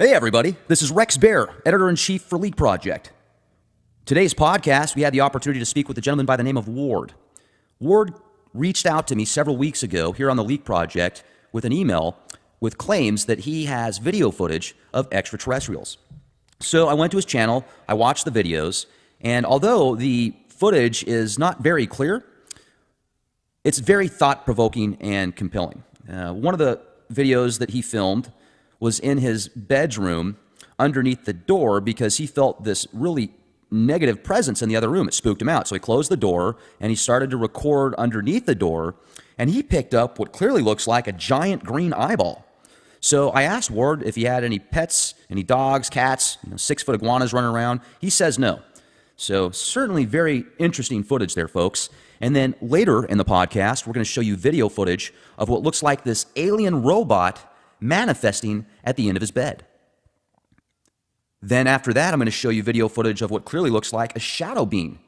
Hey everybody, this is Rex Bear, Editor-in-Chief for Leak Project. Today's podcast, we had the opportunity to speak with a gentleman by the name of Ward. Ward reached out to me several weeks ago here on the Leak Project with an email with claims that he has video footage of extraterrestrials. So I went to his channel, I watched the videos, and although the footage is not very clear, it's very thought-provoking and compelling. One of the videos that he filmed was in his bedroom underneath the door because he felt this really negative presence in the other room. It spooked him out. So he closed the door and he started to record underneath the door, and he picked up what clearly looks like a giant green eyeball. So I asked Ward if he had any pets, any dogs, cats, 6-foot iguanas running around. He says no. So certainly very interesting footage there, folks. And then later in the podcast, we're going to show you video footage of what looks like this alien robot manifesting at the end of his bed. Then after that, I'm going to show you video footage of what clearly looks like a shadow being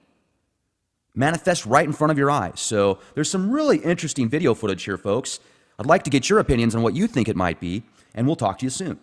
manifest right in front of your eyes. So there's some really interesting video footage here, folks. I'd like to get your opinions on what you think it might be, and we'll talk to you soon.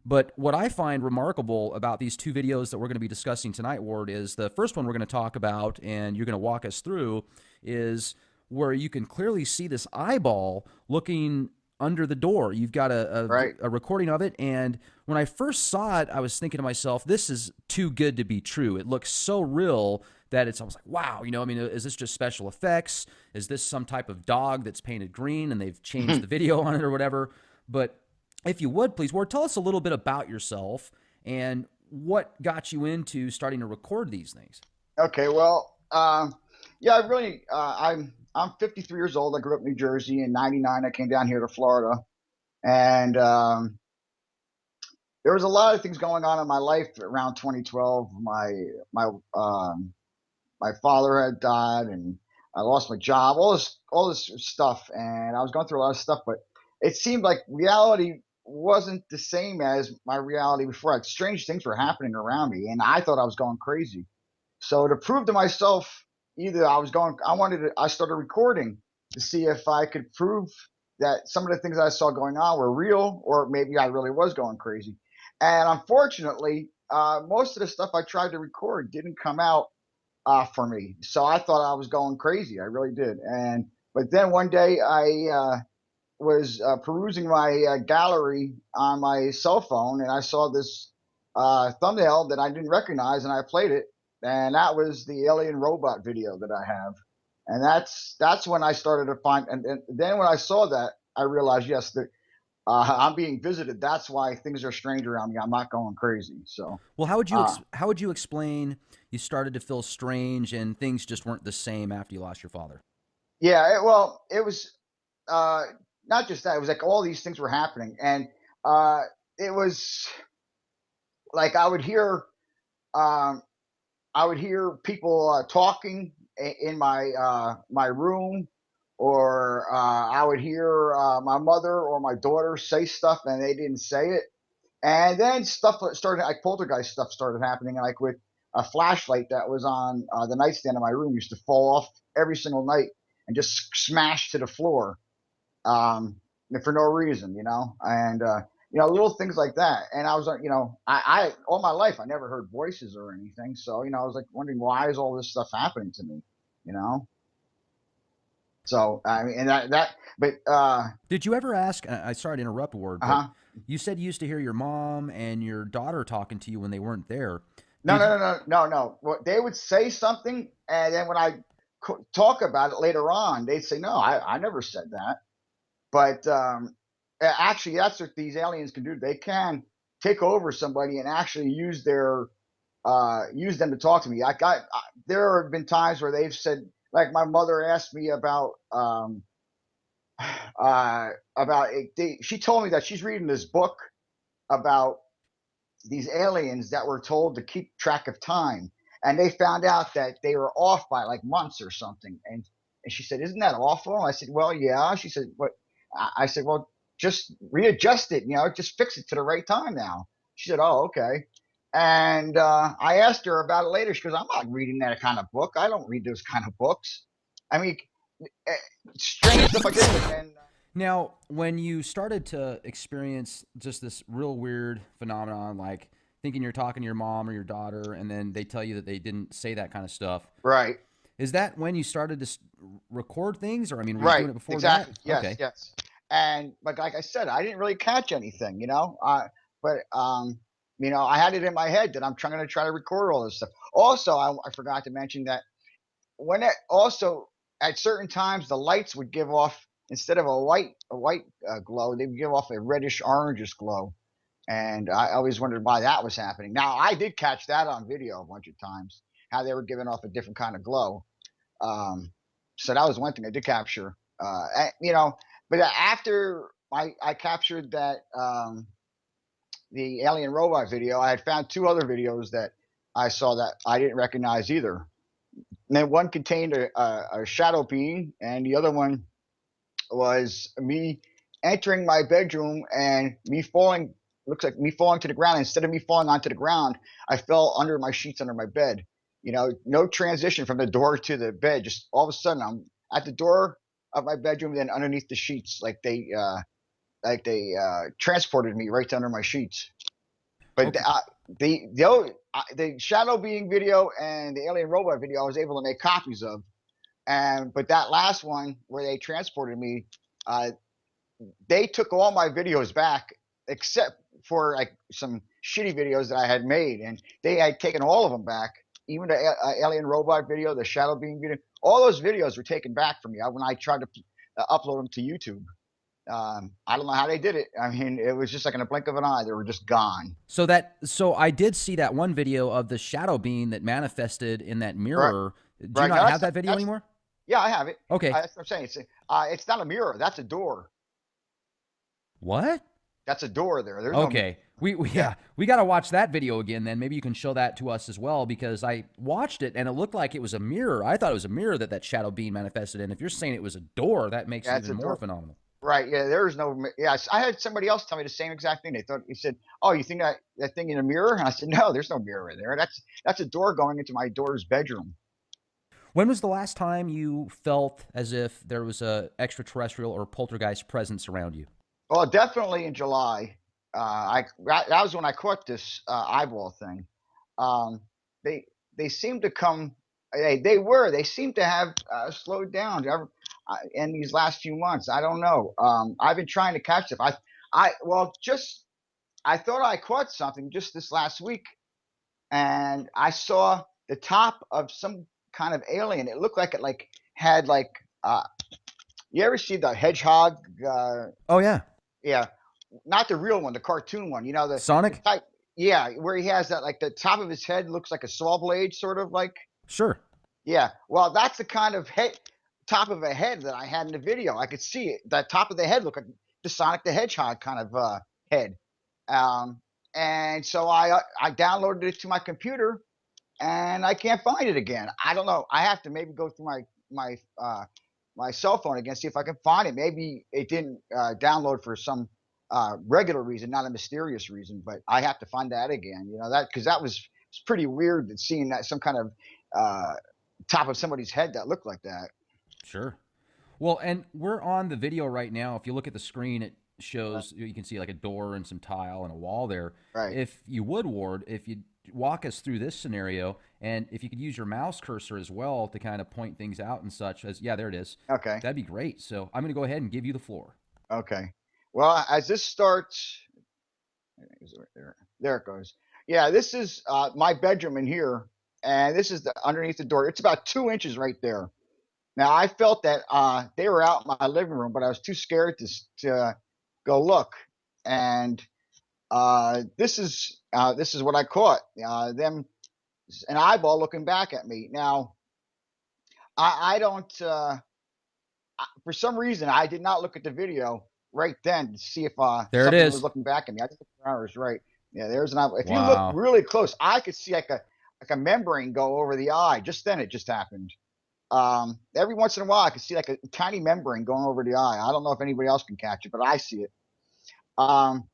But what I find remarkable about these two videos that we're going to be discussing tonight, Ward, is the first one we're going to talk about, and you're going to walk us through, is where you can clearly see this eyeball looking under the door. You've got a recording of it, and when I first saw it, I was thinking to myself, this is too good to be true. It looks so real that it's almost like, wow, is this just special effects? Is this some type of dog that's painted green and they've changed the video on it or whatever? But if you would, please, Ward, tell us a little bit about yourself and what got you into starting to record these things. Okay, well, yeah, I'm 53 years old. I grew up in New Jersey. In '99, I came down here to Florida, and there was a lot of things going on in my life around 2012. My father had died, and I lost my job. All this stuff, and I was going through a lot of stuff, but it seemed like reality wasn't the same as my reality before. Like, strange things were happening around me, and I thought I was going crazy. So to prove to myself, I started recording to see if I could prove that some of the things I saw going on were real, or maybe I really was going crazy. And unfortunately, most of the stuff I tried to record didn't come out for me. So I thought I was going crazy. I really did. But then one day I was perusing my gallery on my cell phone, and I saw this thumbnail that I didn't recognize, and I played it, and that was the alien robot video that I have, and that's when I started to find, and then when I saw that, I realized, yes, that I'm being visited. That's why things are strange around me. I'm not going crazy. So, Well, how would you explain you started to feel strange and things just weren't the same after you lost your father? yeah, it was uh, not just that. It was like all these things were happening, and it was like um, I would hear people talking in my room, or I would hear my mother or my daughter say stuff and they didn't say it, and then stuff started, like poltergeist stuff started happening, like with a flashlight that was on the nightstand in my room used to fall off every single night and just smash to the floor, um, for no reason, and little things like that. And I was like, I all my life I never heard voices or anything, so I was like wondering, why is all this stuff happening to me, you know? So I mean, and but Did you ever ask, I sorry to interrupt, Ward, but uh-huh. you said you used to hear your mom and your daughter talking to you when they weren't there. No, Did no, no, no, no, no. Well, they would say something, and then when I talk about it later on, they'd say, no, I never said that. But actually, that's what these aliens can do. They can take over somebody and actually use them to talk to me. There have been times where they've said, like my mother asked me about she told me that she's reading this book about these aliens that were told to keep track of time, and they found out that they were off by like months or something. And she said, "Isn't that awful?" I said, "Well, yeah." She said, "What?" I said, "Well, just readjust it. Just fix it to the right time now." She said, "Oh, okay." And I asked her about it later. She goes, "I'm not reading that kind of book. I don't read those kind of books." I mean, eh, strange stuff like this. And Now, when you started to experience just this real weird phenomenon, like thinking you're talking to your mom or your daughter, and then they tell you that they didn't say that kind of stuff, right, is that when you started to record things, or I mean, were you right, doing it before that? exactly. Yes, Okay. yes. And but like I said, I didn't really catch anything, but I had it in my head that I'm trying to record all this stuff. Also, I forgot to mention that when it also at certain times the lights would give off, instead of a white glow, they would give off a reddish orangish glow, and I always wondered why that was happening. Now I did catch that on video a bunch of times, how they were giving off a different kind of glow. Um, so that was one thing I did capture. But after I captured that, the alien robot video, I had found two other videos that I saw that I didn't recognize either. And then one contained a shadow being, and the other one was me entering my bedroom and me falling. Looks like me falling to the ground. Instead of me falling onto the ground, I fell under my sheets under my bed. No transition from the door to the bed. Just all of a sudden, I'm at the door of my bedroom, then underneath the sheets, like they transported me right to under my sheets. But Okay. the shadow being video and the alien robot video, I was able to make copies of. But that last one where they transported me, uh, they took all my videos back except for like some shitty videos that I had made, and they had taken all of them back. Even the alien robot video, the shadow being video, all those videos were taken back from me when I tried to upload them to YouTube. I don't know how they did it. I mean, it was just like in a blink of an eye, they were just gone. So I did see that one video of the shadow being that manifested in that Right, mirror. Do you right. not Now have that video that's anymore? yeah, I have it. Okay. That's what I'm saying. It's not a mirror. That's a door. What? That's a door there. There's no mirror. Okay. We Yeah, yeah, we got to watch that video again then. Maybe you can show that to us as well, because I watched it and it looked like it was a mirror. I thought it was a mirror that shadow being manifested in. If you're saying it was a door, that makes it yeah, it's even a more door. phenomenal. Right. Yeah, there's no. Yes, I had somebody else tell me the same exact thing. He said, "Oh, you think that thing in a mirror?" And I said, "No, there's no mirror in there. That's a door going into my daughter's bedroom." When was the last time you felt as if there was a extraterrestrial or poltergeist presence around you? Well, definitely in July. That was when I caught this eyeball thing. Um, they seem to come. They seem to have slowed down in these last few months. I don't know. I've been trying to catch them. Just I thought I caught something just this last week, and I saw the top of some kind of alien. It looked like it had you ever see the hedgehog? Oh yeah. Yeah, not the real one, the cartoon one. The Sonic? type. Yeah, where he has that, like the top of his head looks like a saw blade, sort of like. Sure. Yeah, well, that's the kind of top of a head that I had in the video. I could see it. The top of the head looked like the Sonic the Hedgehog kind of head. Um, and so I downloaded it to my computer, and I can't find it again. I don't know. I have to maybe go through my cell phone again, see if I can find it. Maybe it didn't download for some regular reason, not a mysterious reason. But I have to find that again. That because that was it's pretty weird seeing that some kind of uh, top of somebody's head that looked like that. Sure. Well, and we're on the video right now. If you look at the screen, it Right. shows you can see like a door and some tile and a wall there. Right. If you would, Ward, if you walk us through this scenario, and if you could use your mouse cursor as well to kind of point things out and such as, yeah, there it is. Okay. That'd be great. So I'm going to go ahead and give you the floor. Okay. Well, as this starts, there it goes. Yeah, this is my bedroom in here, and this is underneath the door. It's about 2 inches right there. Now I felt that they were out in my living room, but I was too scared to go look. And this is what I caught. Them an eyeball looking back at me. Now I don't. For some reason, I did not look at the video right then to see if There it something was is. looking back at me. I just looked for hours, right? Yeah, there's an eyeball. If you look Wow. really close, I could see like a membrane go over the eye. Just then, it just happened. Every once in a while, I could see like a tiny membrane going over the eye. I don't know if anybody else can catch it, but I see it. Um,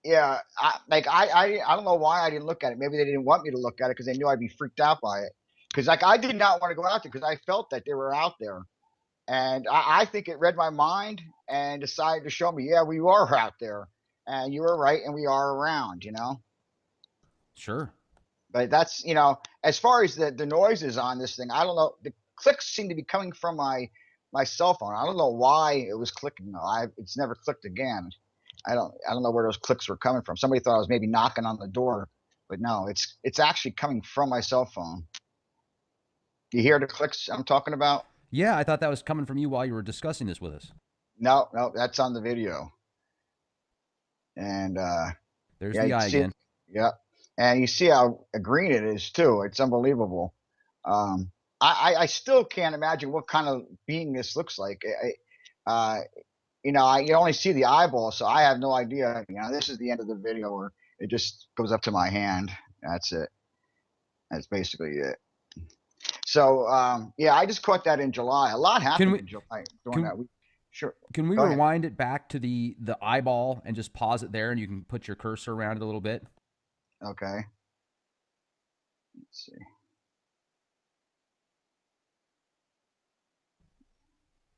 yeah, I don't know why I didn't look at it. Maybe they didn't want me to look at it because they knew I'd be freaked out by it. Because like I did not want to go out there because I felt that they were out there, and I think it read my mind and decided to show me, yeah, we are out there, and you were right, and we are around. Sure. But that's as far as the noises on this thing, I don't know. The clicks seem to be coming from my cell phone. I don't know why it was clicking though. It's never clicked again. I don't know where those clicks were coming from. Somebody thought I was maybe knocking on the door, but no, it's actually coming from my cell phone. You hear the clicks I'm talking about? Yeah, I thought that was coming from you while you were discussing this with us. No, no, that's on the video. And There's yeah, the you eye see it. again. Yeah, and you see how green it is too. It's unbelievable. I still can't imagine what kind of being this looks like. You only see the eyeball, so I have no idea. This is the end of the video where it just goes up to my hand. That's it. That's basically it. So yeah, I just caught that in July. A lot Can happened we in July during can that week. Sure. can we Go ahead. rewind it back to the eyeball and just pause it there, and you can put your cursor around it a little bit? Okay. Let's see.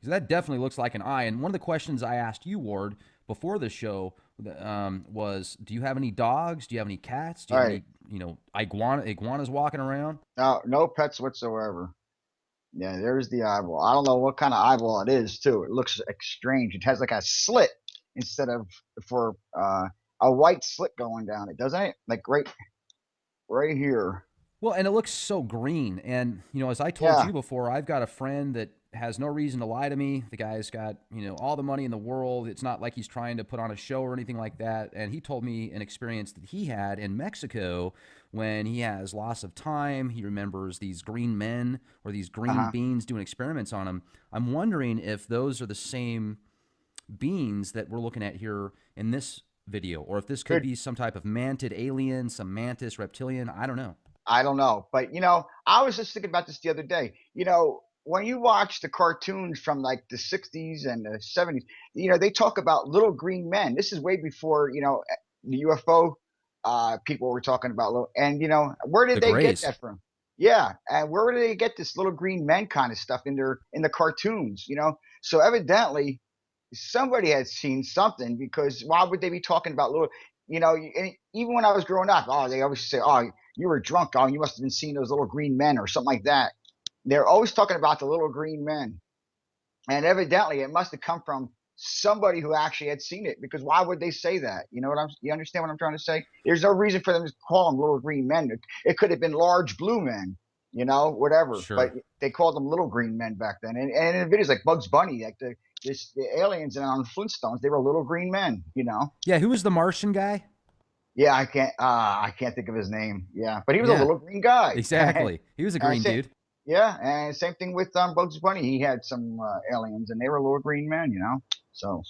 Because that definitely looks like an eye. And one of the questions I asked you, Ward, before the show was, do you have any dogs? Do you have any cats? Do All you have right. any, iguanas walking around? No, no pets whatsoever. Yeah, there's the eyeball. I don't know what kind of eyeball it is, too. It looks strange. It has like a slit instead of for a white slit going down it, doesn't it? Like right here. Well, and it looks so green. And, as I told Yeah. you before, I've got a friend that has no reason to lie to me. The guy's got, all the money in the world. It's not like he's trying to put on a show or anything like that. And he told me an experience that he had in Mexico when he has loss of time. He remembers these green men or these green Uh-huh. beings doing experiments on him. I'm wondering if those are the same beings that we're looking at here in this video, or if this could Good. be some type of mantid alien, some mantis reptilian. I don't know. I don't know. But, I was just thinking about this the other day. When you watch the cartoons from like the 60s and the 70s, they talk about little green men. This is way before, the UFO people were talking about. And, where The did they get grays. that from? Yeah. And where did they get this little green men kind of stuff in the cartoons, So evidently somebody had seen something because why would they be talking about little, even when I was growing up, oh, they always say, oh, you were drunk. Oh, you must have been seeing those little green men or something like that. They're always talking about the little green men. And evidently it must have come from somebody who actually had seen it because why would they say that? You understand what I'm trying to say? There's no reason for them to call them little green men. It could have been large blue men, whatever. But Sure. they called them little green men back then. And in videos like Bugs Bunny, like the aliens and on Flintstones, they were little green men. Yeah, who was the Martian guy? Yeah, I can't think of his name. Yeah, but he was a Yeah, little green guy. exactly. He was a green Say, dude. yeah, and same thing with Bugs Bunny. He had some aliens, and they were little green men. So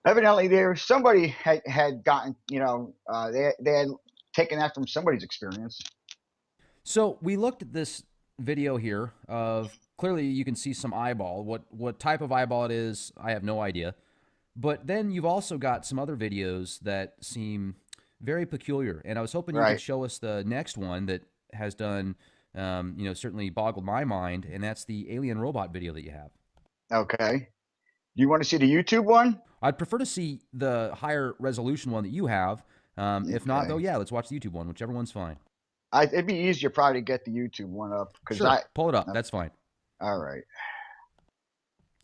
evidently, somebody had gotten, they had taken that from somebody's experience. So we looked at this video here of clearly you can see some eyeball. What type of eyeball it is, I have no idea. But then you've also got some other videos that seem very peculiar, and I was hoping you could Right. show us the next one that has done, certainly boggled my mind, and that's the alien robot video that you have. Okay. Do you want to see the YouTube one? I'd prefer to see the higher resolution one that you have. If not, though, Okay. yeah, let's watch the YouTube one, whichever one's fine. It'd be easier probably to get the YouTube one up because Sure, pull it up. That's fine. all right.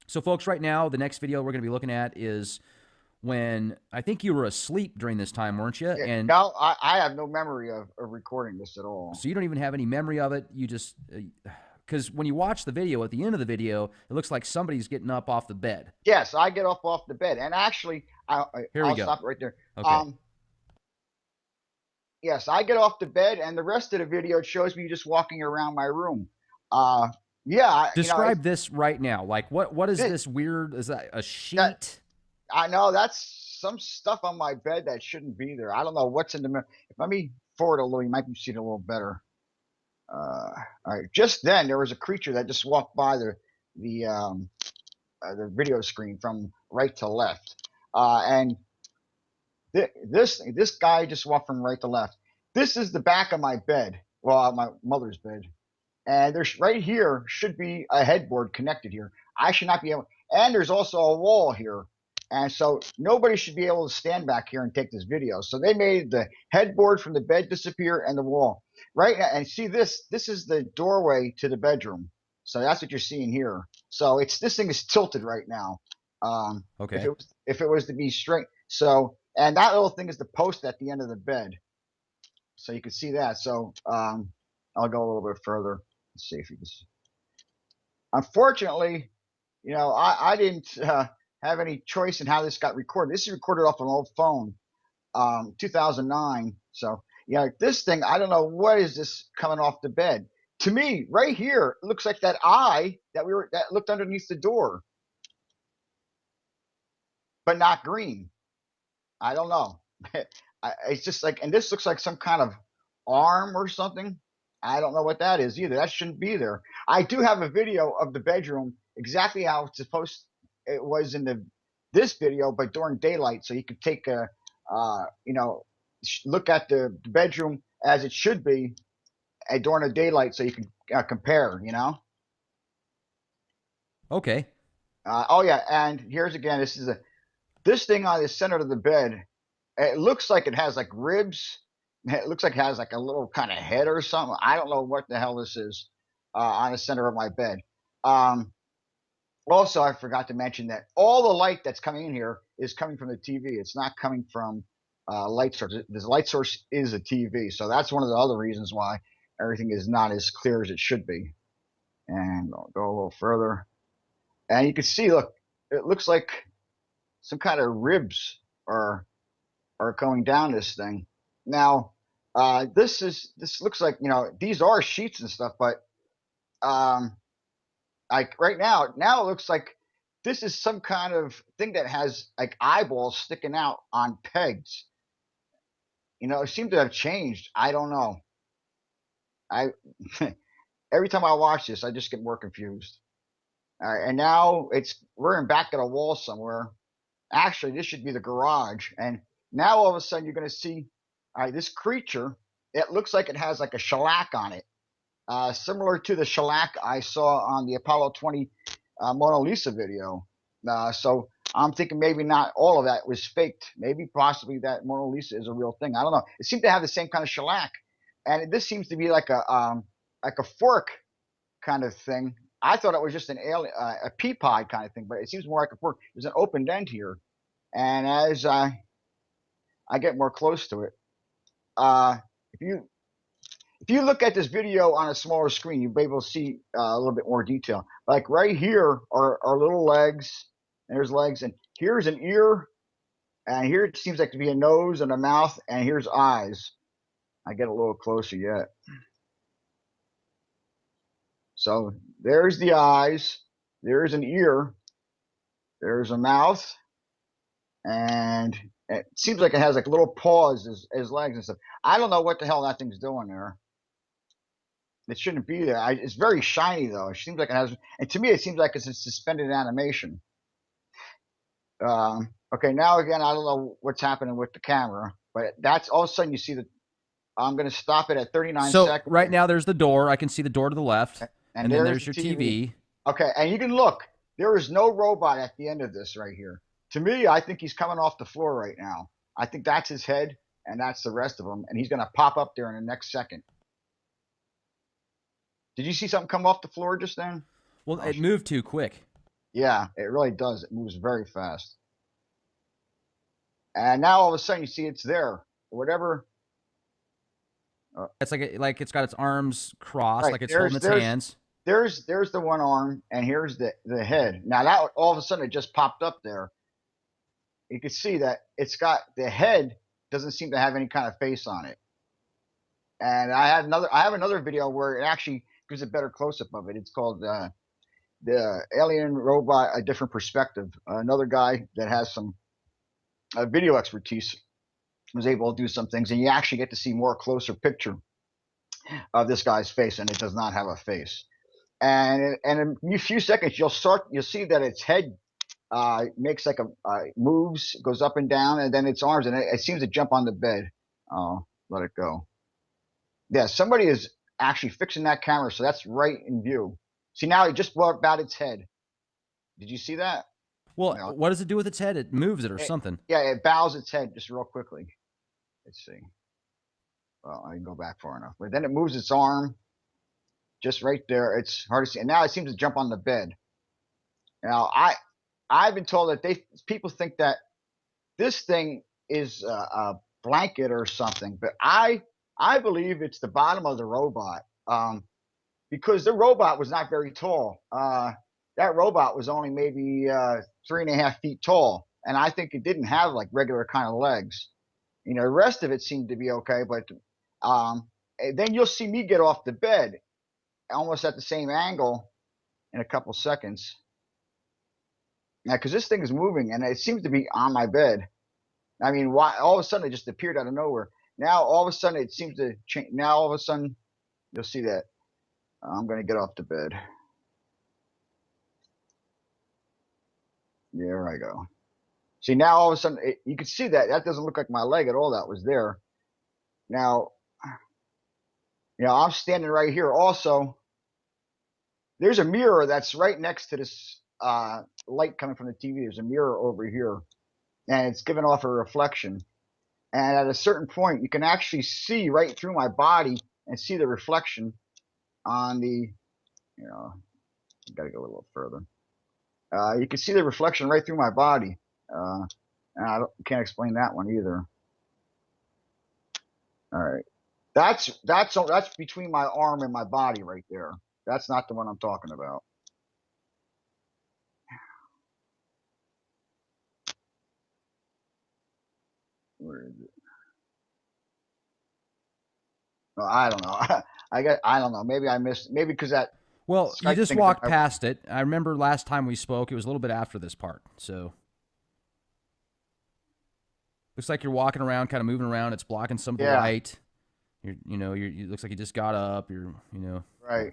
So, folks, right now, the next video we're going to be looking at is when I think you were asleep during this time, weren't you? Yeah, And no, I have no memory of recording this at all. so you don't even have any memory of it. You just, because when you watch the video, at the end of the video, it looks like somebody's getting up off the bed. Yes, I get off the bed, and actually, Here we I'll go. stop it right there. Okay. Yes, I get off the bed, and the rest of the video shows me just walking around my room. Yeah, it's Describe this right now. Like, what is this, this weird? Is that a that sheet? I know that's some stuff on my bed that shouldn't be there. I don't know what's in the middle. Let me forward a little. You might be seeing it a little better. All right. Just then, there was a creature that just walked by the video screen from right to left, and this guy just walked from right to left. This is the back of my bed. Well, my mother's bed. And there's right here should be a headboard connected here. I should not be able, and there's also a wall here. And so nobody should be able to stand back here and take this video. So they made the headboard from the bed disappear and the wall. Right now, and see this is the doorway to the bedroom. So that's what you're seeing here. So this thing is tilted right now. Okay. If it was to be straight. So, and that little thing is the post at the end of the bed. So you can see that. So I'll go a little bit further. Let's see if you can see. Unfortunately, I didn't have any choice in how this got recorded. This is recorded off an old phone, 2009. So yeah, this thing, I don't know what is this coming off the bed. To me, right here, it looks like that eye that looked underneath the door, but not green. I don't know. It's just like, and this looks like some kind of arm or something. I don't know what that is either. That shouldn't be there. I do have a video of the bedroom exactly how it was in this video, but during daylight, so you could take a look at the bedroom as it should be during the daylight, so you can compare. Okay. Oh yeah, and here's again. This thing on the center of the bed. It looks like it has like ribs. It looks like it has like a little kind of head or something. I don't know what the hell this is on the center of my bed. Also, I forgot to mention that all the light that's coming in here is coming from the TV. It's not coming from light source. This light source is a TV. So that's one of the other reasons why everything is not as clear as it should be. And I'll go a little further. And you can see, look, it looks like some kind of ribs are going down this thing. Now, this looks like, these are sheets and stuff, but like right now it looks like this is some kind of thing that has like eyeballs sticking out on pegs. It seemed to have changed. I don't know. Every time I watch this, I just get more confused. All right, and now we're back at a wall somewhere. Actually, this should be the garage, and now all of a sudden you're going to see, all right, this creature. It looks like it has like a shellac on it, similar to the shellac I saw on the Apollo 20 Mona Lisa video. So I'm thinking maybe not all of that was faked. Maybe possibly that Mona Lisa is a real thing. I don't know. It seemed to have the same kind of shellac, and this seems to be like a fork kind of thing. I thought it was just an alien, a pea pod kind of thing, but it seems more like a fork. There's an open end here, and as I get more close to it, if you look at this video on a smaller screen, you'll be able to see a little bit more detail. Like right here are little legs, and there's legs, and here's an ear, and here it seems like to be a nose and a mouth, and here's eyes. I get a little closer yet. So there's the eyes, there's an ear, there's a mouth, and it seems like it has like little paws as legs and stuff. I don't know what the hell that thing's doing there. It shouldn't be there. It's very shiny though. It seems like it has, and to me it seems like it's a suspended animation. Okay, now again, I don't know what's happening with the camera, but that's all of a sudden you see that. I'm going to stop it at 39 seconds. So right now there's the door. I can see the door to the left. And then there's your TV. Okay, and you can look. There is no robot at the end of this right here. To me, I think he's coming off the floor right now. I think that's his head, and that's the rest of him, and he's going to pop up there in the next second. Did you see something come off the floor just then? Well, it moved too quick. Yeah, it really does. It moves very fast. And now all of a sudden you see it's there. Whatever. It's like it's got its arms crossed, right. like it's holding its hands. There's the one arm, and here's the head. Now that all of a sudden it just popped up there. You can see that it's got the head doesn't seem to have any kind of face on it. And I have another video where it actually gives a better close up of it. It's called the Alien Robot: A Different Perspective. Another guy that has some video expertise, was able to do some things, and you actually get to see more closer picture of this guy's face, and it does not have a face. And in a few seconds, you'll see that its head makes like moves, goes up and down, and then its arms, and it seems to jump on the bed. Oh, let it go. Yeah, somebody is actually fixing that camera, so that's right in view. See, now it just brought about its head. Did you see that? Well, No. what does it do with its head? It moves it or It, something. yeah, it bows its head just real quickly. Let's see. Well, I can go back far enough. But then it moves its arm just right there. It's hard to see. And now it seems to jump on the bed. Now, I've been told that people think that this thing is a blanket or something, but I believe it's the bottom of the robot, because the robot was not very tall. That robot was only maybe 3.5 feet tall, and I think it didn't have like regular kind of legs. You know, the rest of it seemed to be okay, but then you'll see me get off the bed almost at the same angle in a couple seconds. Now, because this thing is moving and it seems to be on my bed. I mean, why? All of a sudden it just appeared out of nowhere. Now all of a sudden it seems to change. Now all of a sudden you'll see that. I'm going to get off the bed. There I go. See, now all of a sudden you can see that doesn't look like my leg at all. That was there. Now, you know, I'm standing right here. Also, there's a mirror that's right next to this light coming from the TV. There's a mirror over here, and it's giving off a reflection. And at a certain point, you can actually see right through my body and see the reflection on the, you know, got to go a little further. You can see the reflection right through my body. And I can't explain that one either. All right. That's between my arm and my body right there. That's not the one I'm talking about. Where is it? Well, I don't know. I don't know. Maybe I missed. Maybe because that. Well, you Skype just thing walked past it. I remember last time we spoke, it was a little bit after this part. So looks like you're walking around, kind of moving around. It's blocking some of the light. You looks like you just got up. Right.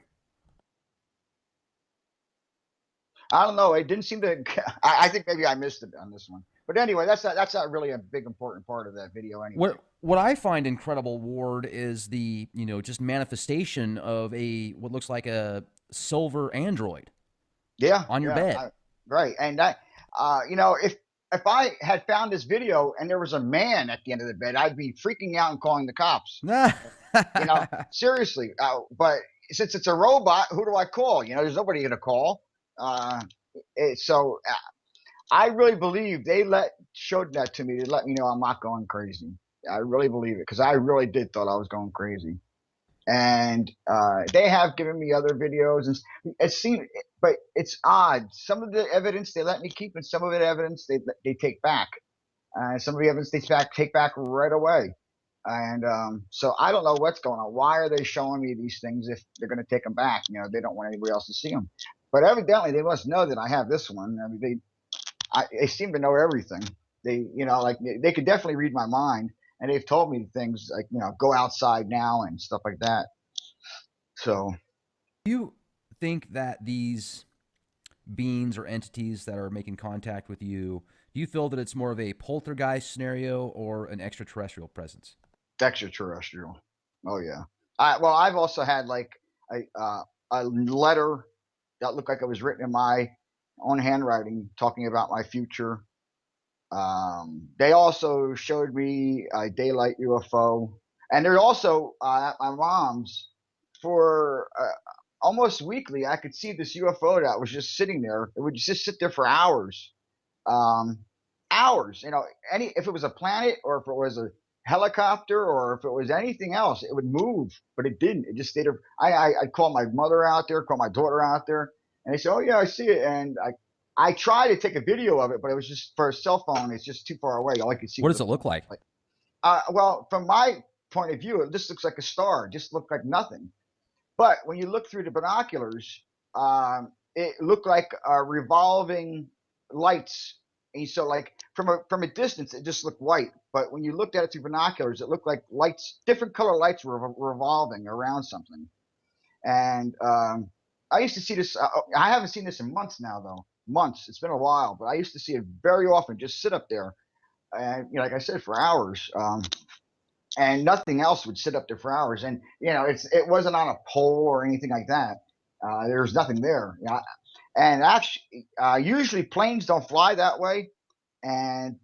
I don't know. It didn't seem to. I think maybe I missed it on this one. But anyway, that's not really a big important part of that video anyway. What I find incredible, Ward, is the just manifestation of what looks like a silver android. Yeah. On your bed. Right, and that if I had found this video and there was a man at the end of the bed, I'd be freaking out and calling the cops. Seriously. But since it's a robot, who do I call? There's nobody to call. So I really believe they showed that to me to let me know I'm not going crazy. I really believe it because I really did thought I was going crazy. And they have given me other videos, and it seemed, but it's odd. Some of the evidence they let me keep, and some of the evidence they take back. Some of the evidence they take back right away. And so I don't know what's going on. Why are they showing me these things if they're going to take them back? They don't want anybody else to see them. But evidently they must know that I have this one. I mean, they seem to know everything. They could definitely read my mind, and they've told me things like, go outside now and stuff like that. So, do you think that these beings or entities that are making contact with you, do you feel that it's more of a poltergeist scenario or an extraterrestrial presence? Extraterrestrial. Oh yeah. I've also had like a letter that looked like it was written in my own handwriting talking about my future. They also showed me a daylight UFO, and there's also at my mom's for almost weekly. I could see this UFO that was just sitting there. It would just sit there for hours, hours. If it was a planet or if it was a helicopter or if it was anything else, it would move, but it didn't. It just stayed there. I'd call my mother out there, call my daughter out there, and they say, "Oh yeah, I see it," and I tried to take a video of it, but it was just for a cell phone. It's just too far away. All I could see. What does it look like? Well, from my point of view, it just looks like a star. It just looked like nothing. But when you look through the binoculars, it looked like revolving lights And so like from a distance, it just looked white. But when you looked at it through binoculars, it looked like lights, different color lights were revolving around something. And I used to see this. I haven't seen this in months now, though. Months. It's been a while, but I used to see it very often. Just sit up there, and like I said, for hours. And nothing else would sit up there for hours. And it wasn't on a pole or anything like that. There was nothing there. And actually, usually planes don't fly that way.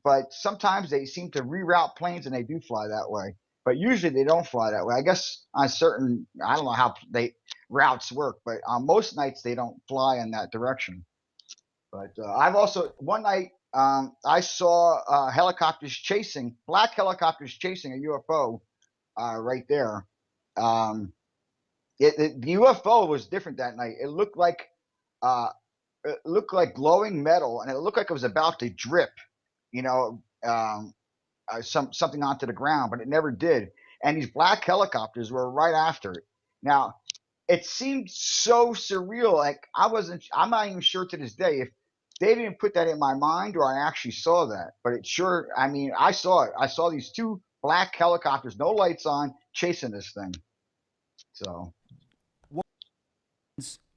But sometimes they seem to reroute planes and they do fly that way. But usually they don't fly that way. I guess on certain, I don't know how they routes work, but on most nights they don't fly in that direction. But I've also one night I saw black helicopters chasing a UFO right there. Um, the UFO was different that night. Uh, it looked like glowing metal, and it looked like it was about to drip. You know, something onto the ground, but it never did. And these black helicopters were right after it. Now, it seemed so surreal. Like I'm not even sure to this day if they didn't put that in my mind or I actually saw that. But it sure, I mean, I saw it. I saw these two black helicopters, no lights on, chasing this thing. So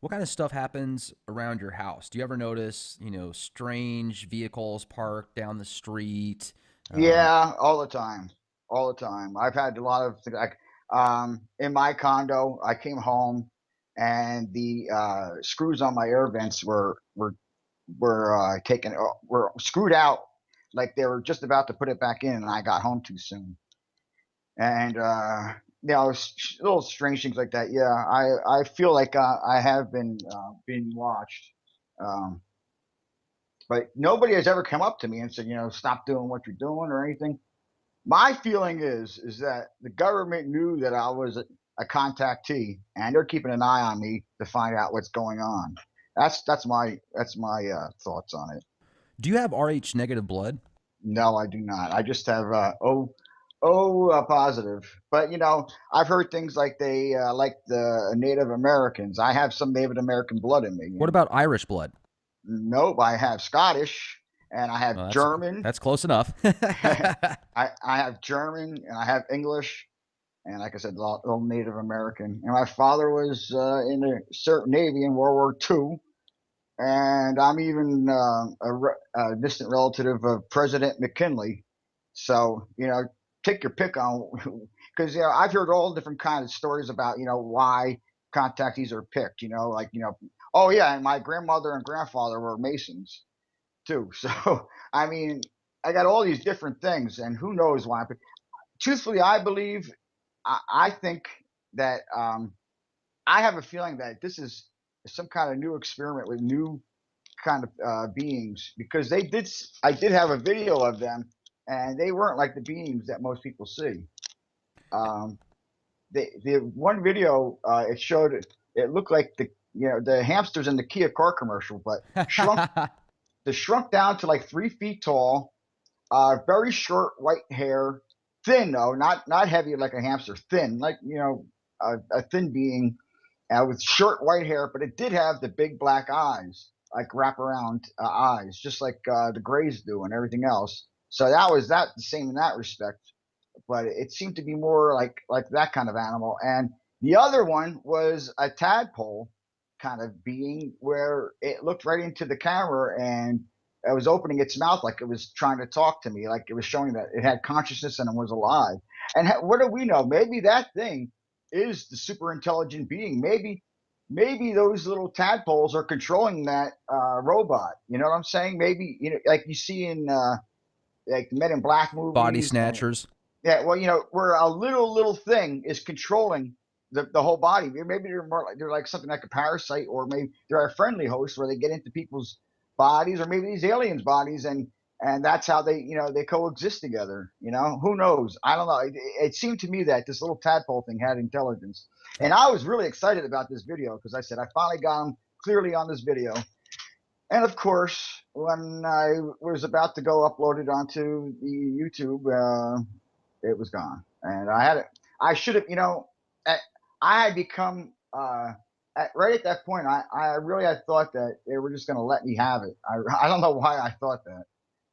What kind of stuff happens around your house? Do you ever notice, strange vehicles parked down the street? Um, yeah, all the time, all the time. I've had a lot of like in my condo. I came home and the screws on my air vents were screwed out, like they were just about to put it back in, and I got home too soon. And little strange things like that. Yeah, I feel like I have been being watched. Um, but nobody has ever come up to me and said, stop doing what you're doing or anything. My feeling is that the government knew that I was a contactee, and they're keeping an eye on me to find out what's going on. That's my thoughts on it. do you have Rh negative blood? No, I do not. I just have positive. But I've heard things like they like the Native Americans. I have some Native American blood in me. What about Irish blood? Nope, I have Scottish and I have Well, German. that's close enough. I have German and I have English, and like I said, little Native American. And my father was in the Navy in World War II, and I'm even a distant relative of President McKinley. So take your pick on because I've heard all different kinds of stories about why contactees are picked. Oh yeah, and my grandmother and grandfather were Masons too. So I mean, I got all these different things, and who knows why. But truthfully, I believe I think that I have a feeling that this is some kind of new experiment with new kind of beings because I did have a video of them and they weren't like the beings that most people see. Um, the one video it looked like the hamsters in the Kia car commercial, but shrunk down to like 3 feet tall, very short white hair, thin though, not heavy like a hamster, thin like a thin being with short white hair, but it did have the big black eyes, like wraparound eyes, just like the Greys do and everything else. So that was the same in that respect, but it seemed to be more like that kind of animal. And the other one was a tadpole kind of being where it looked right into the camera and it was opening its mouth like it was trying to talk to me, like it was showing that it had consciousness and it was alive. And what do we know? Maybe that thing is the super intelligent being. Maybe those little tadpoles are controlling that robot. You know what I'm saying? Maybe like you see in like the Men in Black Body movies. snatchers. Yeah, well, where a little thing is controlling the whole body. Maybe they're more like they're like something like a parasite, or maybe they're a friendly host where they get into people's bodies, or maybe these aliens' bodies, and that's how they coexist together. Who knows? I don't know. It seemed to me that this little tadpole thing had intelligence, and I was really excited about this video because I said I finally got him clearly on this video. And of course, when I was about to go upload it onto the YouTube, it was gone. And I should have, I had become, right at that point, I really had thought that they were just going to let me have it. I don't know why I thought that.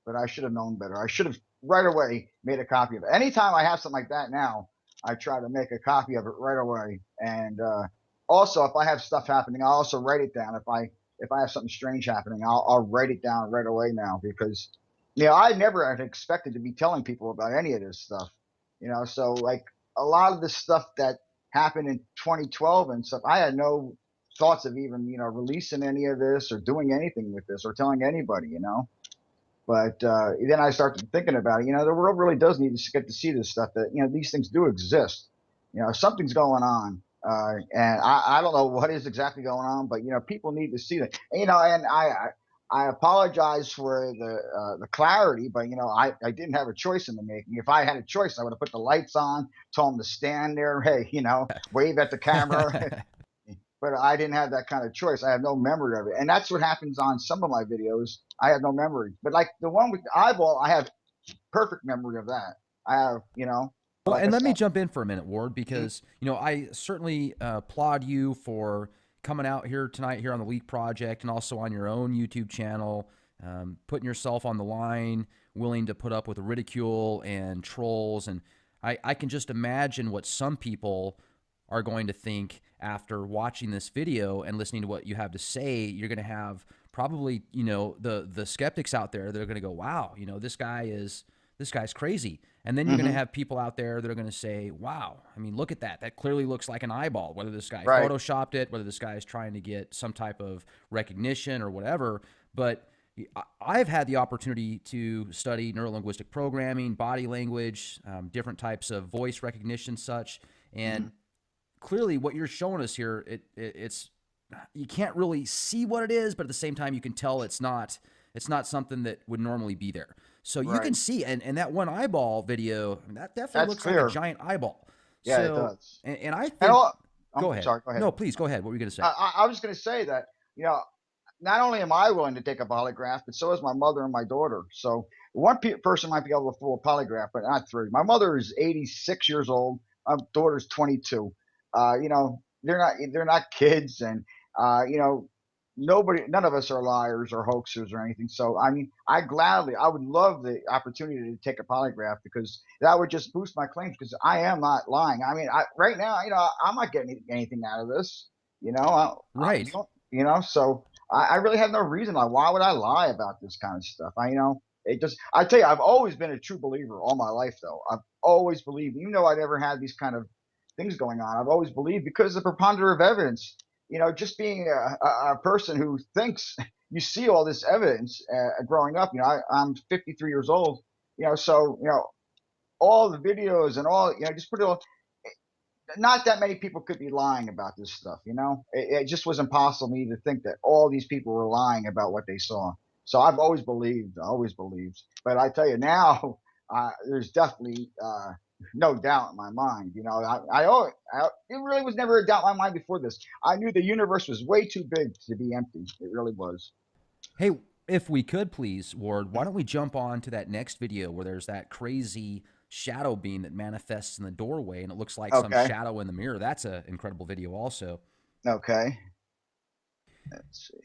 but I should have known better. I should have right away made a copy of it. Anytime I have something like that now, I try to make a copy of it right away. And also, if I have stuff happening, I'll also write it down. If I have something strange happening, I'll write it down right away now because I never had expected to be telling people about any of this stuff. So like a lot of the stuff that happened in 2012 and stuff, I had no thoughts of even releasing any of this or doing anything with this or telling anybody. But then I started thinking about it. The world really does need to get to see this stuff. That these things do exist. Something's going on, and I don't know what is exactly going on, but people need to see that. And I apologize for the clarity, but I didn't have a choice in the making. If I had a choice, I would have put the lights on, told them to stand there, hey, wave at the camera. But I didn't have that kind of choice. I have no memory of it. And that's what happens on some of my videos. I have no memory. But like the one with the eyeball, I have perfect memory of that. I have. Well, Like I and let me said. jump in for a minute, Ward, because I certainly applaud you for coming out here tonight here on the Leak Project and also on your own YouTube channel, putting yourself on the line, willing to put up with ridicule and trolls. And I can just imagine what some people are going to think after watching this video and listening to what you have to say. You're going to have probably, the skeptics out there that are going to go, wow, this guy's crazy. And then you're going to have people out there that are going to say, wow, I mean, look at that. That clearly looks like an eyeball, whether this guy Right. photoshopped it, whether this guy is trying to get some type of recognition or whatever. But I've had the opportunity to study neurolinguistic programming, body language, different types of voice recognition, such. And clearly what you're showing us here, it's you can't really see what it is, but at the same time, you can tell it's not something that would normally be there. So you can see, and that one eyeball video, I mean, that definitely That's looks clear. like a giant eyeball. Yeah, So, it does. and I think, And go I'm ahead. sorry. Go ahead. No, please go ahead. What were you going to say? I was going to say that not only am I willing to take a polygraph, but so is my mother and my daughter. So one person might be able to fool a polygraph, but not three. My mother is 86 years old. My daughter's 22. They're not kids, and none of us are liars or hoaxers or anything. So I mean, I would love the opportunity to take a polygraph because that would just boost my claims because I am not lying. I mean, right now, I'm not getting anything out of this. Right. So I really have no reason. Why would I lie about this kind of stuff? I tell you, I've always been a true believer all my life, though. I've always believed, even though I never had these kind of things going on, I've always believed because of the preponderance of evidence. Just being a person who thinks you see all this evidence growing up. I'm 53 years old. So all the videos and all. Just put it all. Not that many people could be lying about this stuff. It just was impossible for me to think that all these people were lying about what they saw. So I've always believed, But I tell you now, there's definitely no doubt in my mind. It really was never a doubt in my mind before this. I knew the universe was way too big to be empty. It really was. Hey, if we could please, Ward, why don't we jump on to that next video where there's that crazy shadow being that manifests in the doorway and it looks like some Okay. shadow in the mirror. That's an incredible video also. Okay. Let's see.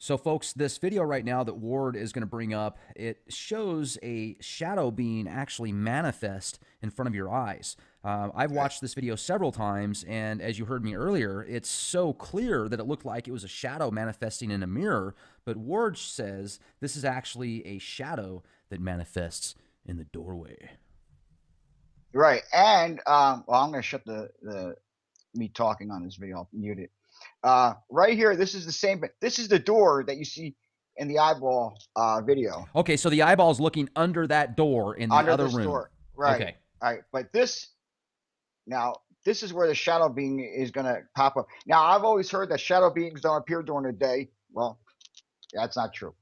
So folks, this video right now that Ward is going to bring up, it shows a shadow being actually manifest in front of your eyes. I've watched this video several times, and as you heard me earlier, it's so clear that it looked like it was a shadow manifesting in a mirror, but Ward says this is actually a shadow that manifests in the doorway. Right. And I'm going to shut the me talking on this video. I'll mute it. Right here, this is the same, but this is the door that you see in the eyeball video. Okay, so the eyeball's looking under that door in the other room. Door. Right. Okay. All right. But this is where the shadow being is going to pop up. Now, I've always heard that shadow beings don't appear during the day. Well, that's not true.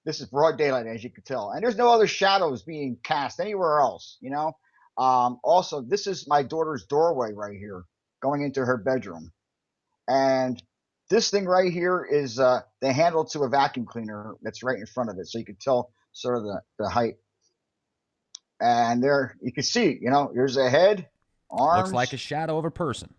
This is broad daylight, as you can tell. And there's no other shadows being cast anywhere else, Also, this is my daughter's doorway right here going into her bedroom. And this thing right here is the handle to a vacuum cleaner that's right in front of it. So you can tell sort of the height. And there you can see, there's a head, arms. Looks like a shadow of a person.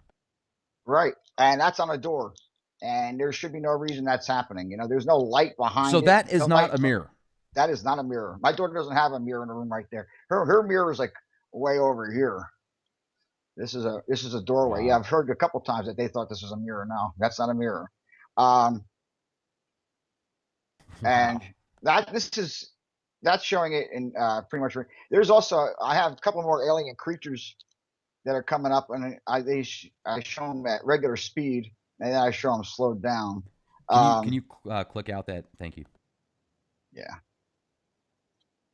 Right. And that's on a door. and there should be no reason that's happening. You know, there's no light So behind it. that is No not light. a mirror. That is not a mirror. My daughter doesn't have a mirror in the room right there. Her mirror is like way over here. This is a doorway. Yeah, Wow. I've heard a couple times that they thought this was a mirror. No, that's not a mirror. Um, and Wow. that's showing it in pretty much. There's also I have a couple more alien creatures that are coming up, and I show them at regular speed, and then I show them slowed down. Can you click out that? Thank you. Yeah.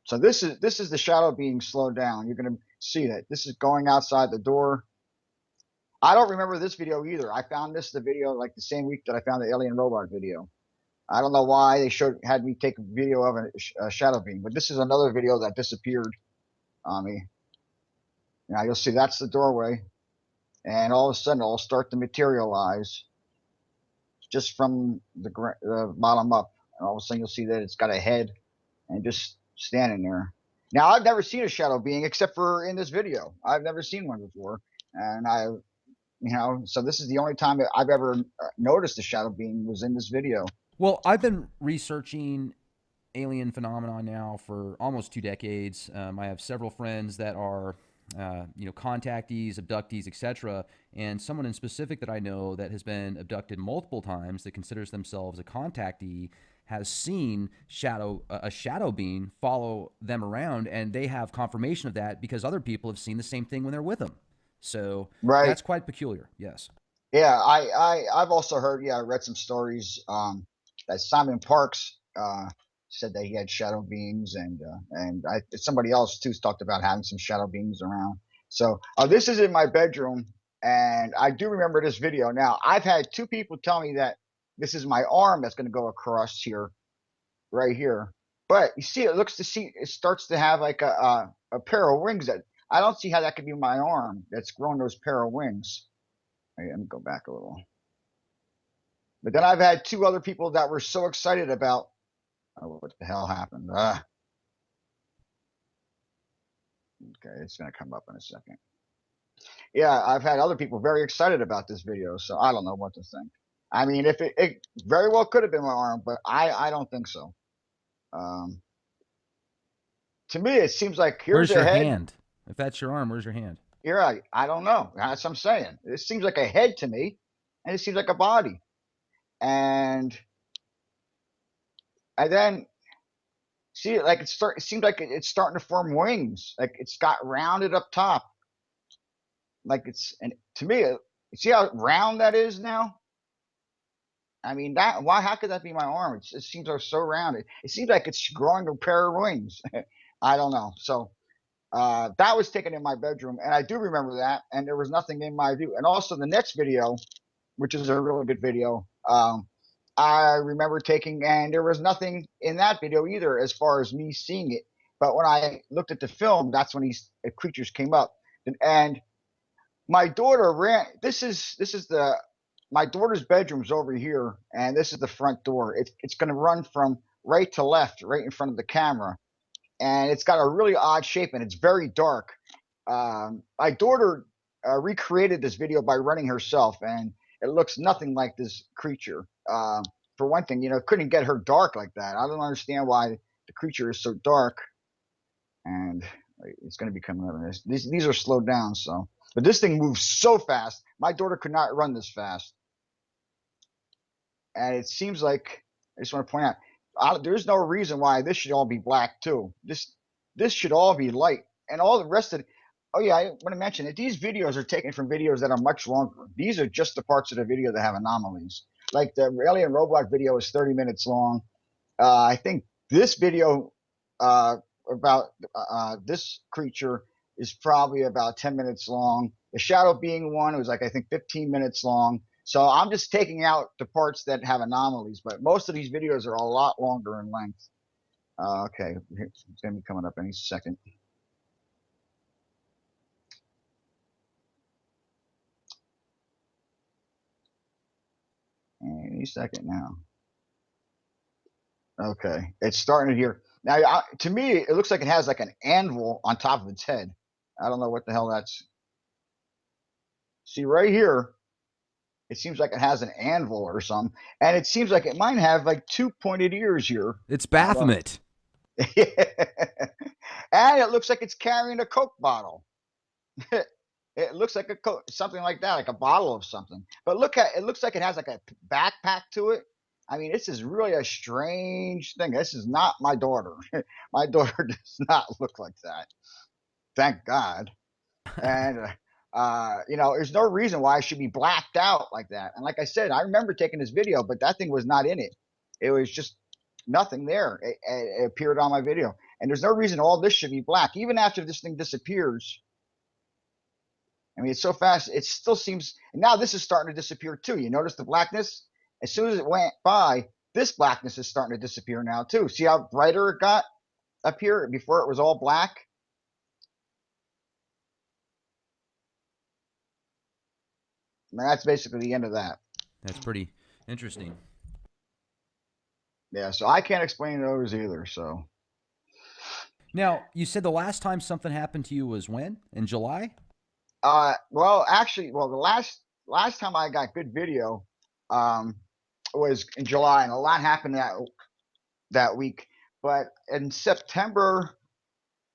So this is the shadow being slowed down. You're going to see that this is going outside the door. I don't remember this video either. I found the video like the same week that I found the alien robot video. I don't know why they had me take a video of a shadow being, but this is another video that disappeared on me. Now you'll see that's the doorway, and all of a sudden it'll start to materialize just from the bottom up, and all of a sudden you'll see that it's got a head and just standing there. Now I've never seen a shadow being except for in this video. I've never seen one before, and so this is the only time that I've ever noticed a shadow being was in this video. Well, I've been researching alien phenomenon now for almost 2 decades. I have several friends that are, contactees, abductees, etc. And someone in specific that I know that has been abducted multiple times that considers themselves a contactee has seen a shadow being follow them around, and they have confirmation of that because other people have seen the same thing when they're with them. So Right. that's quite peculiar. Yes. Yeah. I've also heard. Yeah, I read some stories that Simon Parks said that he had shadow beings, and somebody else too talked about having some shadow beings around. So this is in my bedroom, and I do remember this video. Now I've had two people tell me that this is my arm that's going to go across here, right here. But you see, it starts to have like a pair of wings that I don't see how that could be my arm that's growing those pair of wings. Let me go back a little. But then I've had two other people that were so excited about what the hell happened. Okay, it's going to come up in a second. Yeah, I've had other people very excited about this video, so I don't know what to think. I mean, if it very well could have been my arm, but I don't think so. Um, to me, it seems like here's Where's a your head. hand? If that's your arm, where's your hand? You're right. I don't know. That's what I'm saying. It seems like a head to me, and it seems like a body. And then see, like it seems like it's starting to form wings. Like it's got rounded up top. Like and to me, you see how round that is now? I mean, how could that be my arm? It seems so rounded. It seems like it's growing a pair of wings. I don't know. So that was taken in my bedroom, and I do remember that, and there was nothing in my view. And also the next video, which is a really good video, I remember taking, and there was nothing in that video either as far as me seeing it. But when I looked at the film, that's when these creatures came up, and my daughter ran. My daughter's bedroom's over here, and this is the front door. It's going to run from right to left, right in front of the camera, and it's got a really odd shape, and it's very dark. My daughter recreated this video by running herself, and it looks nothing like this creature. For one thing, couldn't get her dark like that. I don't understand why the creature is so dark, and it's going to be coming up. These are slowed down, so. But this thing moves so fast. My daughter could not run this fast. And it seems like, I just want to point out, there's no reason why this should all be black too. This should all be light. And all the rest of it. Oh yeah, I want to mention that these videos are taken from videos that are much longer. These are just the parts of the video that have anomalies. Like the alien robot video is 30 minutes long. I think this video about this creature is probably about 10 minutes long. The shadow being one was like, I think 15 minutes long. So I'm just taking out the parts that have anomalies, but most of these videos are a lot longer in length. Okay, it's going to be coming up any second. Any second now. Okay, it's starting here. Now, to me, it looks like it has like an anvil on top of its head. I don't know what the hell that's. See right here, It seems like it has an anvil or something, and it seems like it might have like two pointed ears here. It's I don't know. Baphomet. And it looks like it's carrying a Coke bottle. It looks like something like that, like a bottle of something. But look at it, looks like it has like a backpack to it. I mean, this is really a strange thing. This is not my daughter. My daughter does not look like that. Thank God. And there's no reason why I should be blacked out like that. And like I said, I remember taking this video, but that thing was not in it. It was just nothing there. It appeared on my video, and there's no reason all this should be black, even after this thing disappears. I mean, it's so fast. It still seems. And now this is starting to disappear too. You notice the blackness? As soon as it went by, this blackness is starting to disappear now too. See how brighter it got up here before it was all black? And that's basically the end of that. That's pretty interesting. Yeah, so I can't explain those either. So, Now, you said the last time something happened to you was when? In July? well, actually, the last time I got good video, um, was in July, and a lot happened that week. But in September,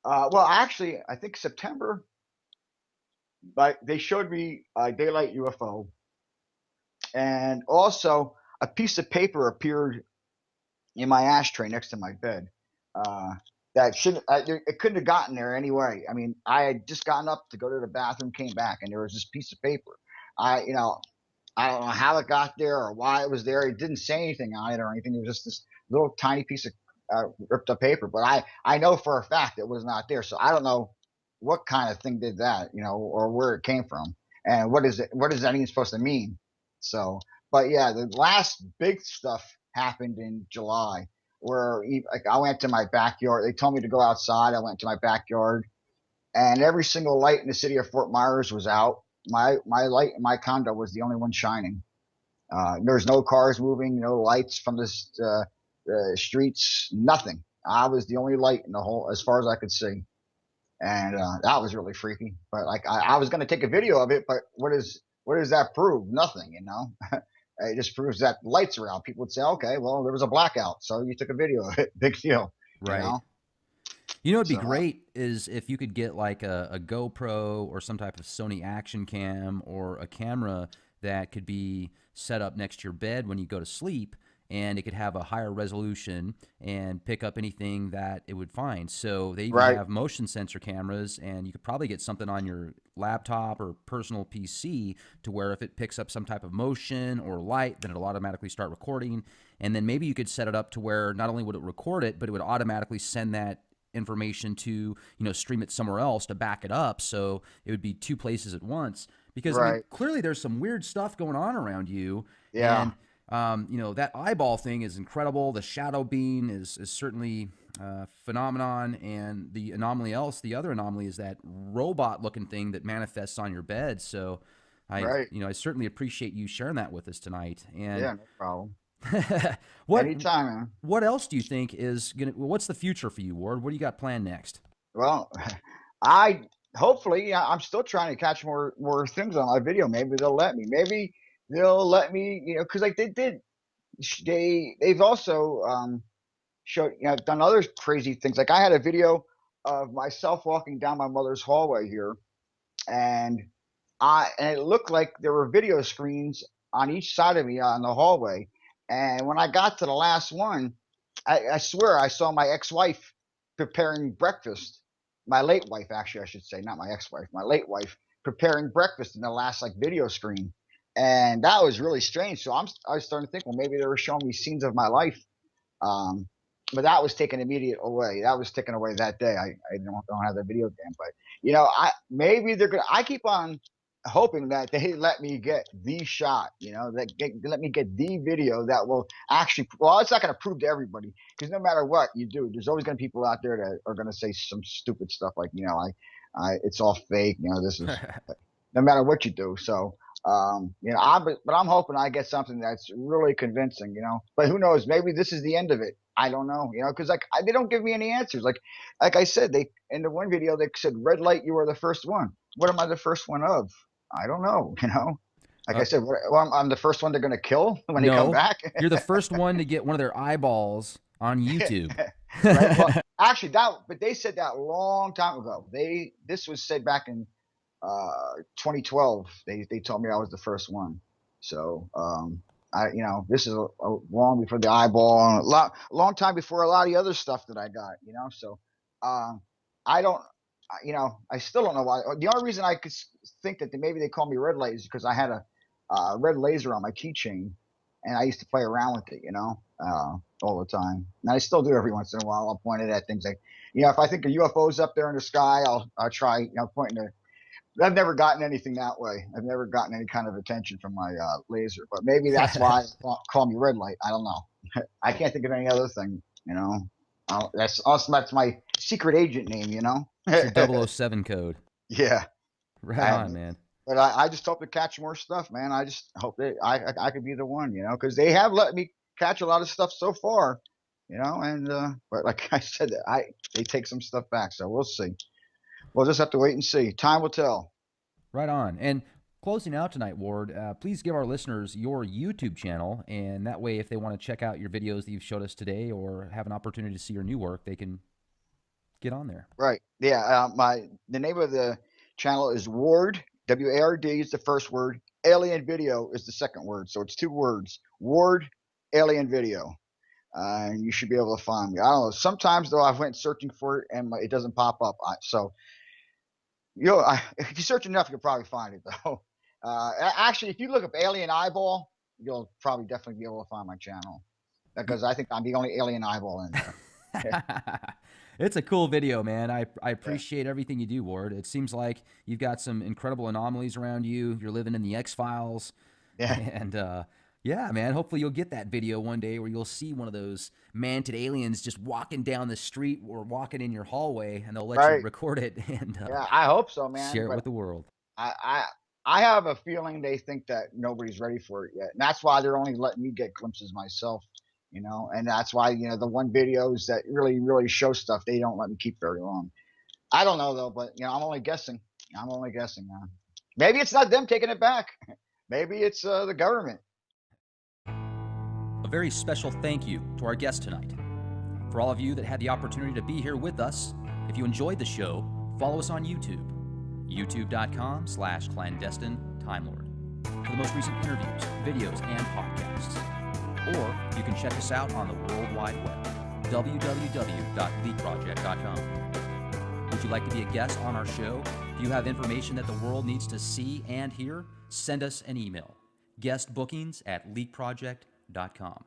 well, actually, I think September, like they showed me a daylight UFO, and also a piece of paper appeared in my ashtray next to my bed. Uh, that should it couldn't have gotten there anyway. I mean, I had just gotten up to go to the bathroom, came back, and there was this piece of paper. I don't know how it got there or why it was there. It didn't say anything on it or anything. It was just this little tiny piece of ripped up paper. But I know for a fact it was not there. So I don't know what kind of thing did that, or where it came from, and what is that even supposed to mean? So, but yeah, the last big stuff happened in July, where like I went to my backyard. They told me to go outside. I went to my backyard, and every single light in the city of Fort Myers was out. My light in my condo was the only one shining. There's no cars moving, no lights from the streets, nothing. I was the only light in the whole, as far as I could see, and that was really freaky. But like I was going to take a video of it, but what does that prove? Nothing. It just proves that lights are out. People would say, okay, well, there was a blackout, so you took a video of it. Big deal, you Right. know. You know, it'd be So great is if you could get like a GoPro or some type of Sony action cam or a camera that could be set up next to your bed when you go to sleep, and it could have a higher resolution and pick up anything that it would find. So they even right, have motion sensor cameras, and you could probably get something on your laptop or personal PC to where if it picks up some type of motion or light, then it'll automatically start recording. And then maybe you could set it up to where not only would it record it, but it would automatically send that information to stream it somewhere else to back it up, so it would be two places at once. Because I mean, right, clearly there's some weird stuff going on around you, yeah, and that eyeball thing is incredible. The shadow being is certainly phenomenon, and the other anomaly is that robot looking thing that manifests on your bed. So right, I certainly appreciate you sharing that with us tonight. And yeah, no problem. what Anytime, man. what else do you think is gonna? What's the future for you, Ward? What do you got planned next? Well, I hopefully I'm still trying to catch more things on my video. Maybe they'll let me. Maybe they'll let me. Because like they did. They've also showed done other crazy things. Like I had a video of myself walking down my mother's hallway here, and it looked like there were video screens on each side of me on the hallway. And when I got to the last one, I swear I saw my ex-wife preparing breakfast. My late wife, actually, I should say, not my ex-wife, my late wife preparing breakfast in the last like video screen, and that was really strange. So I was starting to think, well, maybe they were showing me scenes of my life, um, but that was taken immediate away. That was taken away that day. I don't have the video game, but I maybe they're gonna. I keep on hoping that they let me get the shot. Let me get the video that will actually. Well, it's not going to prove to everybody because no matter what you do, there's always going to be people out there that are going to say some stupid stuff like, it's all fake. This is no matter what you do. So, but I'm hoping I get something that's really convincing, but who knows? Maybe this is the end of it. I don't know, because like they don't give me any answers. Like I said, they in the one video they said, "Red light, you are the first one." What am I the first one of? I don't know. Like I said, well, I'm the first one they're going to kill when they come No, back. you're the first one to get one of their eyeballs on YouTube. Right. Well, actually, but they said that a long time ago. This was said back in 2012. They told me I was the first one. So this is a long before the eyeball, and a long time before a lot of the other stuff that I got. So I don't. I still don't know why. The only reason I could think that maybe they call me red laser because I had a red laser on my keychain, and I used to play around with it, all the time. And I still do every once in a while. I'll point it at things like, if I think a UFO's up there in the sky, I'll try, pointing it. I've never gotten anything that way. I've never gotten any kind of attention from my laser, but maybe that's why they call me red light. I don't know. I can't think of any other thing, That's also that's my secret agent name, It's your 007 code. Yeah. Right on, man. But I just hope to catch more stuff, man. I just hope that I could be the one, because they have let me catch a lot of stuff so far, and but like I said, they take some stuff back, so we'll see. We'll just have to wait and see. Time will tell. Right on. And closing out tonight, Ward, please give our listeners your YouTube channel, and that way if they want to check out your videos that you've showed us today or have an opportunity to see your new work, they can get on there. Right. Yeah. The name of the channel is Ward. WARD is the first word. AlienVideo is the second word. So it's two words. Ward AlienVideo. And you should be able to find me. I don't know. Sometimes though, I went searching for it and it doesn't pop up. If you search enough, you'll probably find it though. Actually, if you look up alien eyeball, you'll probably definitely be able to find my channel because I think I'm the only alien eyeball in there. It's a cool video, man. I appreciate everything you do, Ward. It seems like you've got some incredible anomalies around you. You're living in the X-Files. Yeah. And yeah, man, hopefully you'll get that video one day where you'll see one of those manted aliens just walking down the street or walking in your hallway, and they'll let you record it and yeah, I hope so, man. Share it with the world. I have a feeling they think that nobody's ready for it yet. And that's why they're only letting me get glimpses myself. And that's why, the one videos that really, really show stuff, they don't let me keep very long. I don't know though, but I'm only guessing. Maybe it's not them taking it back. Maybe it's the government. A very special thank you to our guest tonight. For all of you that had the opportunity to be here with us, if you enjoyed the show, follow us on YouTube, youtube.com/clandestine timelord for the most recent interviews, videos, and podcasts. Or you can check us out on the World Wide Web, www.leakproject.com. Would you like to be a guest on our show? If you have information that the world needs to see and hear, send us an email, guestbookings@leakproject.com.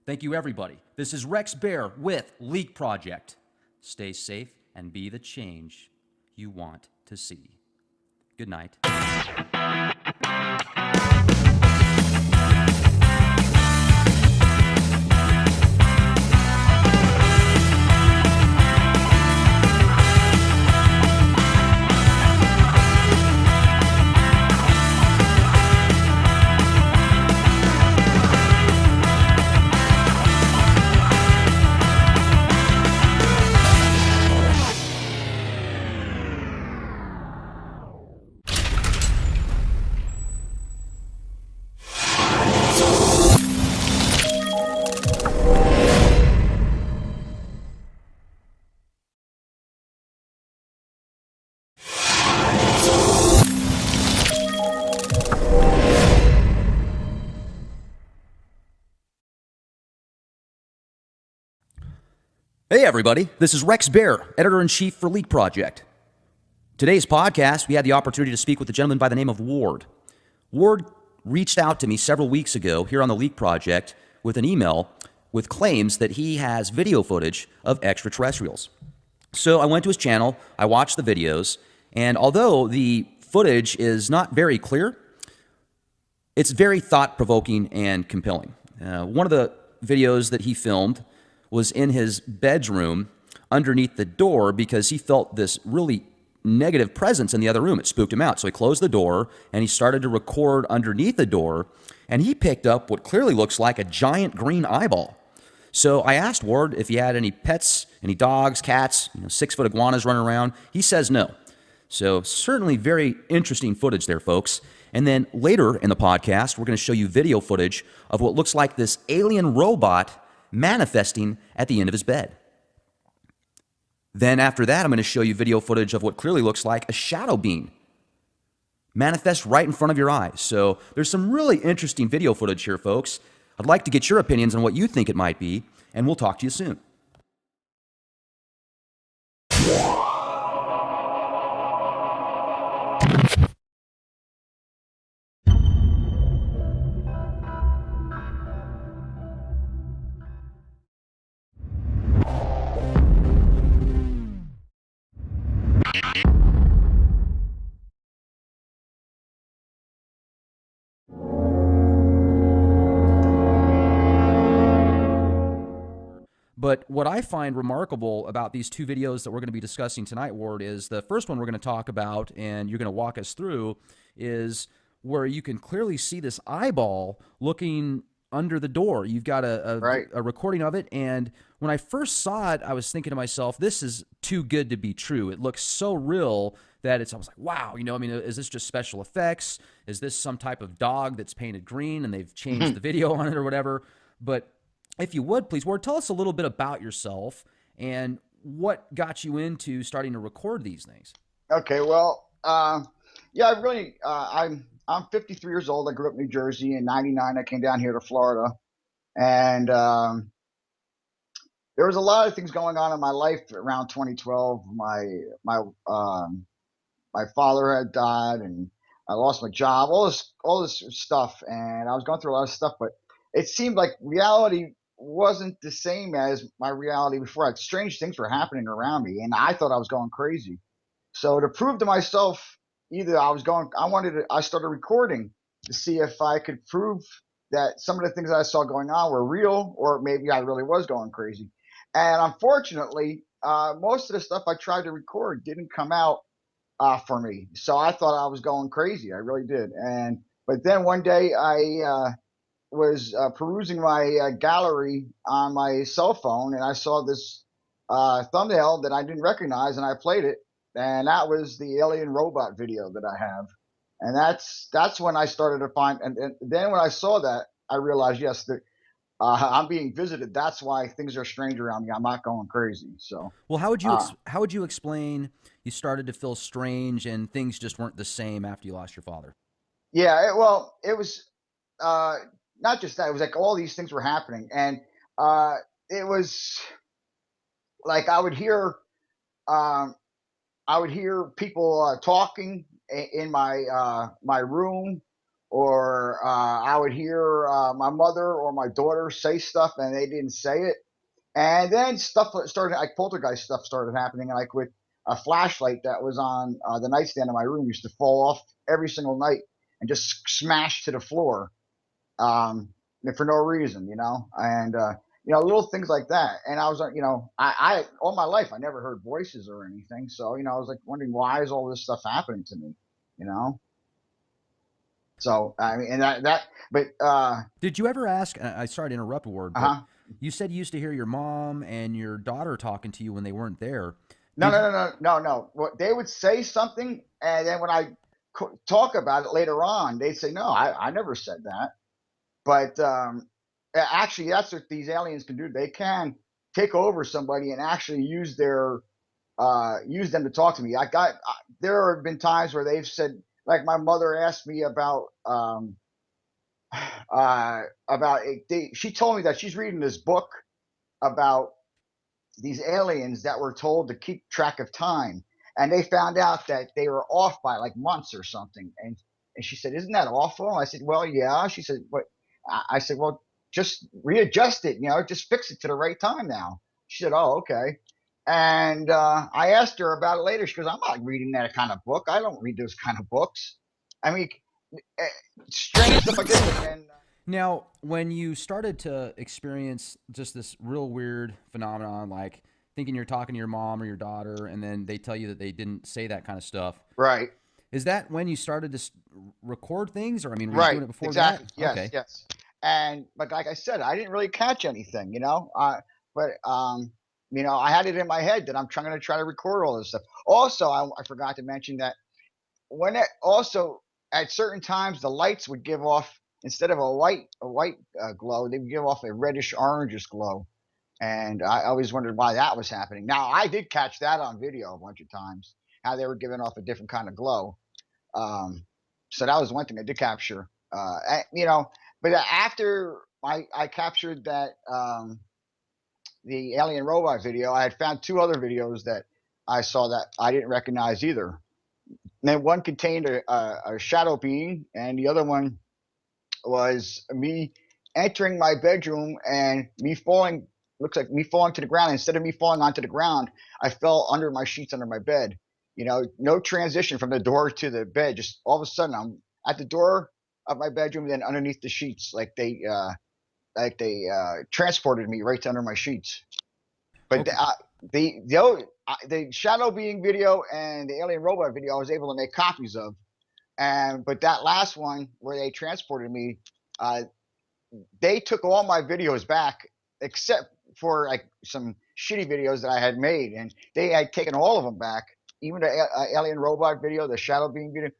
Thank you, everybody. This is Rex Bear with Leak Project. Stay safe and be the change you want to see. Good night. Hey everybody, this is Rex Bear, Editor-in-Chief for Leak Project. Today's podcast, we had the opportunity to speak with a gentleman by the name of Ward. Ward reached out to me several weeks ago here on the Leak Project with an email with claims that he has video footage of extraterrestrials. So I went to his channel, I watched the videos, and although the footage is not very clear, it's very thought-provoking and compelling. One of the videos that he filmed was in his bedroom underneath the door because he felt this really negative presence in the other room. It spooked him out. So he closed the door and he started to record underneath the door, and he picked up what clearly looks like a giant green eyeball. So I asked Ward if he had any pets, any dogs, cats, 6-foot iguanas running around. He says no. So certainly very interesting footage there, folks. And then later in the podcast, we're going to show you video footage of what looks like this alien robot manifesting at the end of his bed. Then after that, I'm going to show you video footage of what clearly looks like a shadow being manifest right in front of your eyes. So there's some really interesting video footage here, folks. I'd like to get your opinions on what you think it might be, and we'll talk to you soon. But what I find remarkable about these two videos that we're going to be discussing tonight, Ward, is the first one we're going to talk about, and you're going to walk us through, is where you can clearly see this eyeball looking under the door. You've got a recording of it, and when I first saw it, I was thinking to myself, this is too good to be true. It looks so real that I was like, wow, you know, I mean, is this just special effects? Is this some type of dog that's painted green and they've changed the video on it or whatever? But if you would, please, Ward, tell us a little bit about yourself and what got you into starting to record these things. Okay, well, yeah, I'm 53 years old. I grew up in New Jersey. In '99, I came down here to Florida, and there was a lot of things going on in my life around 2012. My father had died, and I lost my job. All this stuff, and I was going through a lot of stuff, but it seemed like reality wasn't the same as my reality before. Strange things were happening around me, and I thought I was going crazy. So to prove to myself, I started recording to see if I could prove that some of the things I saw going on were real, or maybe I really was going crazy. And unfortunately, most of the stuff I tried to record didn't come out for me. So I thought I was going crazy. I really did. But then one day I was perusing my gallery on my cell phone, and I saw this thumbnail that I didn't recognize, and I played it, and that was the alien robot video that I have, and that's when I started to find, and then when I saw that, I realized, yes, that I'm being visited. That's why things are strange around me. I'm not going crazy. So, well, how would you explain you started to feel strange and things just weren't the same after you lost your father? Yeah, it was not just that. It was like all these things were happening, and it was like um, I would hear people talking in my room, or I would hear my mother or my daughter say stuff, and they didn't say it. And then stuff started, like poltergeist stuff started happening, like with a flashlight that was on the nightstand in my room used to fall off every single night and just smash to the floor, um, for no reason, and little things like that. And I was like, I all my life I never heard voices or anything, so I was like wondering, why is all this stuff happening to me, you know? So I mean, and but Did you ever ask? I sorry to interrupt, Ward, but uh-huh. you said you used to hear your mom and your daughter talking to you when they weren't there. No, Did no, no, no, no, no. What they would say something, and then when I talk about it later on, they'd say, no, I never said that. But actually, that's what these aliens can do. They can take over somebody and actually use them to talk to me. There have been times where they've said, like my mother asked me she told me that she's reading this book about these aliens that were told to keep track of time, and they found out that they were off by like months or something. And she said, "Isn't that awful?" I said, "Well, yeah." She said, "But," I said, "Well, just readjust it. Just fix it to the right time now." She said, "Oh, okay." And I asked her about it later. She goes, "I'm not reading that kind of book. I don't read those kind of books." I mean, eh, strange stuff like this. And Now, when you started to experience just this real weird phenomenon, like thinking you're talking to your mom or your daughter, and then they tell you that they didn't say that kind of stuff, right, is that when you started to record things, or I mean, were you right, doing it before exactly. that? Yes, Okay. yes. And but like I said, I didn't really catch anything, but I had it in my head that I'm trying to record all this stuff. Also, I forgot to mention that also at certain times the lights would give off, instead of a white glow, they would give off a reddish orangish glow, and I always wondered why that was happening. Now I did catch that on video a bunch of times, how they were giving off a different kind of glow. Um, so that was one thing I did capture. But after I captured that the alien robot video, I had found two other videos that I saw that I didn't recognize either. And then one contained a shadow being, and the other one was me entering my bedroom and me falling. Looks like me falling to the ground. Instead of me falling onto the ground, I fell under my sheets under my bed. No transition from the door to the bed. Just all of a sudden, I'm at the door of my bedroom, then underneath the sheets, like they transported me right to under my sheets. But Okay. the shadow being video and the alien robot video, I was able to make copies of. But that last one where they transported me, uh, they took all my videos back except for like some shitty videos that I had made, and they had taken all of them back, even the alien robot video, the shadow being video.